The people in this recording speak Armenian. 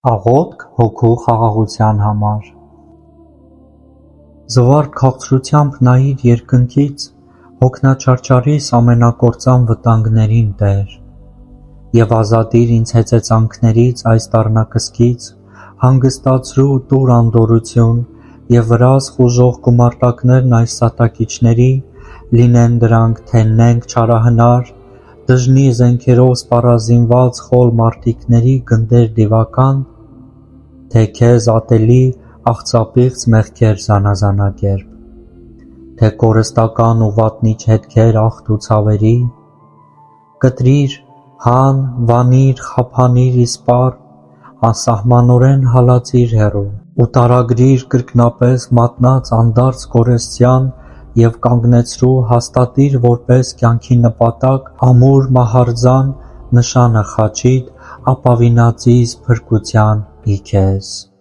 Աղոթք հոգու խաղաղության համար։ Զվարթ քաղցրությամբ նայիր երկնքից, հոգնաչարչարիս ամենակործան վտանգներին, Տեր, և ազատիր ինձ հեծեծանքներից այս դառնակսկից, հանգստացրու տուր անդորրություն, և վրաս խուժող գումարտակներն այս սատակիչների, լինեն դրանք թե նենգ չարահնար, դժնի զենքերով սպառազինված խոլ մարտիկների գնդեր դիվական, թե քեզ ատելի աղծապիղծ մեղքեր զանազանակերպ, թե կորստական ու վատնիչ հետքեր ախտ ու ցավերի, կտրիր, հան, վանիր, խափանիր իսպառ, անսահմանորեն հալածիր հեռու, ու տարագրիր կրկնապես մատնած անդարձ կորստյան և կանգնեցրու հաստատիր որպես կյանքի նպատակ ամուր մահարձան նշանը խաչիդ ապավինածիս փրկության ի քեզ։